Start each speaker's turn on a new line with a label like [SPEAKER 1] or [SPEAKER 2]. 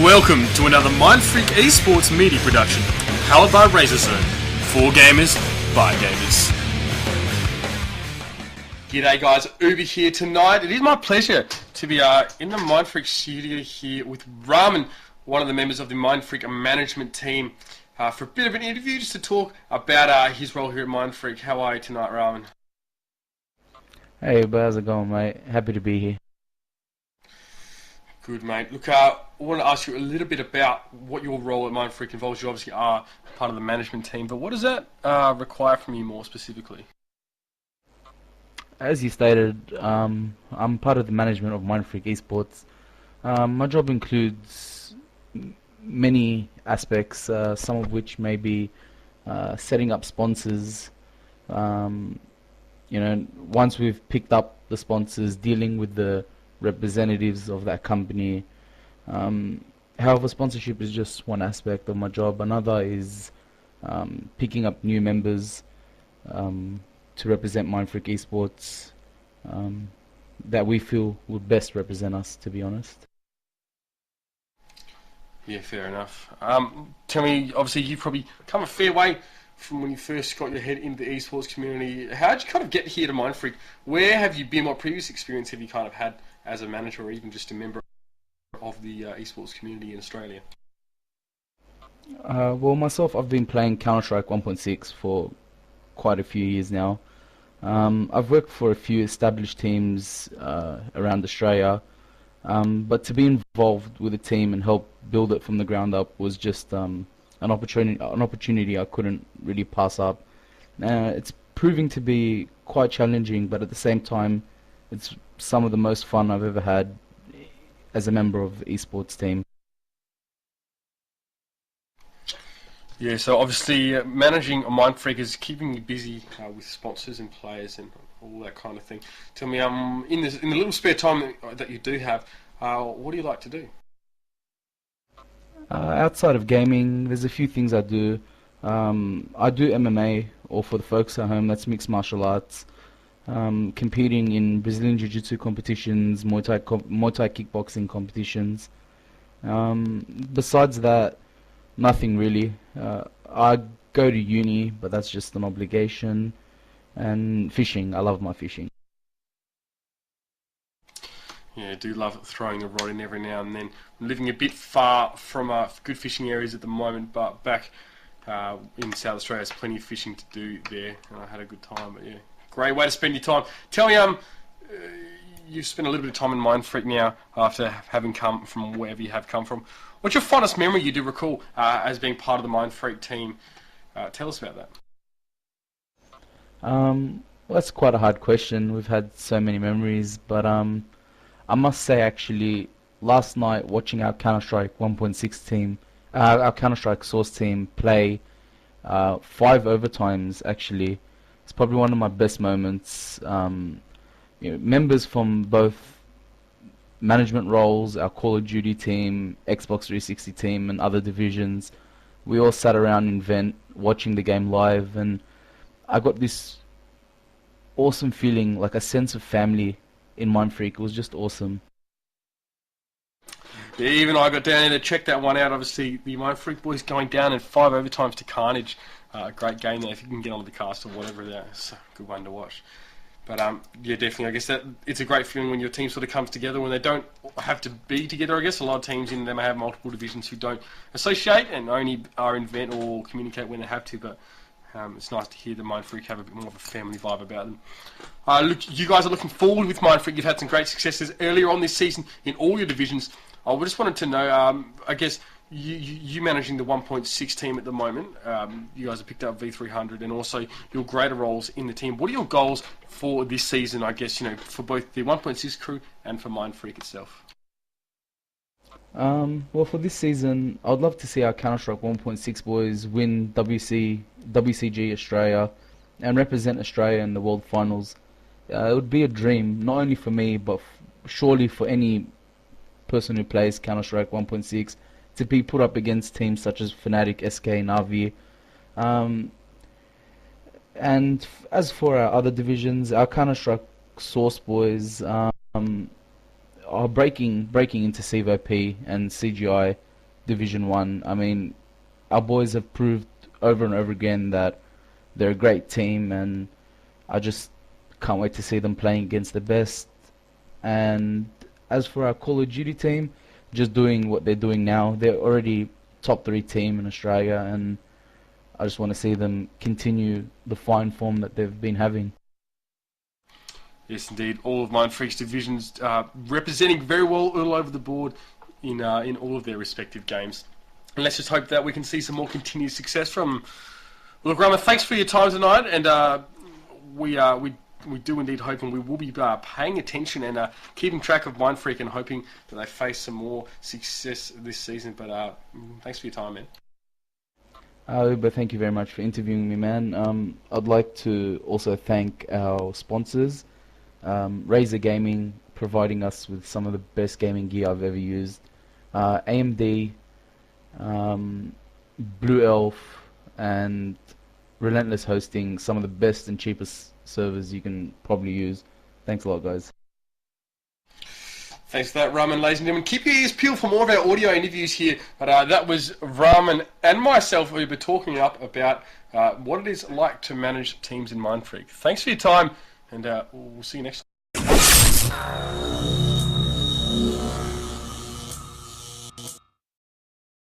[SPEAKER 1] Welcome to another Mindfreak eSports media production, powered by Razorstone. For gamers, by gamers. G'day guys, Uber here tonight. It is my pleasure to be in the Mindfreak studio here with Ramin, one of the members of the Mindfreak management team, for a bit of an interview just to talk about his role here at Mindfreak. How are you tonight, Ramin?
[SPEAKER 2] Hey, but how's it going, mate? Happy to be here.
[SPEAKER 1] Good, mate. Look, I want to ask you a little bit about what your role at Mindfreak involves. You obviously are part of the management team, but what does that require from you more specifically?
[SPEAKER 2] As you stated, I'm part of the management of Mindfreak eSports. My job includes many aspects, some of which may be setting up sponsors. Once we've picked up the sponsors, dealing with the representatives of that company. However, sponsorship is just one aspect of my job. Another is picking up new members to represent Mindfreak eSports that we feel would best represent us, to be honest.
[SPEAKER 1] Yeah, fair enough. Tell me, obviously you've probably come a fair way from when you first got your head into the eSports community. How did you kind of get here to Mindfreak? Where have you been? What previous experience have you kind of had as a manager or even just a member of the eSports community in Australia?
[SPEAKER 2] Well, myself, I've been playing Counter-Strike 1.6 for quite a few years now. I've worked for a few established teams around Australia, but to be involved with a team and help build it from the ground up was just an opportunity I couldn't really pass up. It's proving to be quite challenging, but at the same time, it's some of the most fun I've ever had as a member of the eSports team.
[SPEAKER 1] Yeah, so obviously managing a Mindfreak is keeping you busy with sponsors and players and all that kind of thing. Tell me, in the little spare time that you do have, what do you like to do?
[SPEAKER 2] Outside of gaming, there's a few things I do. I do MMA, or for the folks at home, that's mixed martial arts. Competing in Brazilian Jiu-Jitsu competitions, Muay Thai kickboxing competitions. Besides that, nothing really. I go to uni, but that's just an obligation. And fishing, I love my fishing.
[SPEAKER 1] Yeah, I do love throwing the rod in every now and then. I'm living a bit far from good fishing areas at the moment, but back in South Australia, there's plenty of fishing to do there, and I had a good time. But yeah, great way to spend your time. Tell me, you've spent a little bit of time in Mindfreak now after having come from wherever you have come from. What's your fondest memory you do recall as being part of the Mindfreak team? Tell us about that.
[SPEAKER 2] Well, that's quite a hard question. We've had so many memories, but I must say actually, last night watching our Counter-Strike 1.6 team, our Counter-Strike Source team play 5 overtimes actually, it's probably one of my best moments. Members from both management roles, our Call of Duty team, Xbox 360 team, and other divisions, we all sat around in Vent watching the game live, and I got this awesome feeling, like a sense of family in Mindfreak. It was just awesome.
[SPEAKER 1] Yeah, even I got down there to check that one out. Obviously, the Mindfreak boys going down in 5 overtimes to Carnage. Great game there if you can get onto the cast or whatever. It's a good one to watch. But yeah, definitely. I guess that it's a great feeling when your team sort of comes together when they don't have to be together. I guess a lot of teams in them have multiple divisions who don't associate and only are in Vent or communicate when they have to. But it's nice to hear the Mindfreak have a bit more of a family vibe about them. Look, you guys are looking forward with Mindfreak. You've had some great successes earlier on this season in all your divisions. I just wanted to know, I guess, you managing the 1.6 team at the moment. You guys have picked up V300 and also your greater roles in the team. What are your goals for this season, I guess, for both the 1.6 crew and for Mindfreak itself?
[SPEAKER 2] Well, for this season, I'd love to see our Counter-Strike 1.6 boys win WCG Australia and represent Australia in the World Finals. It would be a dream, not only for me, but surely for any person who plays Counter-Strike 1.6, to be put up against teams such as Fnatic, SK, Na'Vi. And as for our other divisions, our Counter-Strike Source boys are breaking into CVP and CGI Division 1. I mean, our boys have proved over and over again that they're a great team, and I just can't wait to see them playing against the best. And as for our Call of Duty team, just doing what they're doing now. They're already top 3 team in Australia, and I just want to see them continue the fine form that they've been having.
[SPEAKER 1] Yes, indeed. All of Mindfreak's divisions representing very well all over the board in all of their respective games. And let's just hope that we can see some more continued success from them. Look, Ramin, thanks for your time tonight, and we do indeed hope, and we will be paying attention and keeping track of Mindfreak and hoping that they face some more success this season. But thanks for your time, man.
[SPEAKER 2] But thank you very much for interviewing me, man. I'd like to also thank our sponsors, Razer Gaming, providing us with some of the best gaming gear I've ever used, AMD, Blue Elf, and Relentless Hosting, some of the best and cheapest servers you can probably use. Thanks a lot, guys.
[SPEAKER 1] Thanks for that, Ramin, ladies and gentlemen. Keep your ears peeled for more of our audio interviews here. But that was Ramin and myself who were talking up about what it is like to manage teams in Mindfreak. Thanks for your time, and we'll see you next time.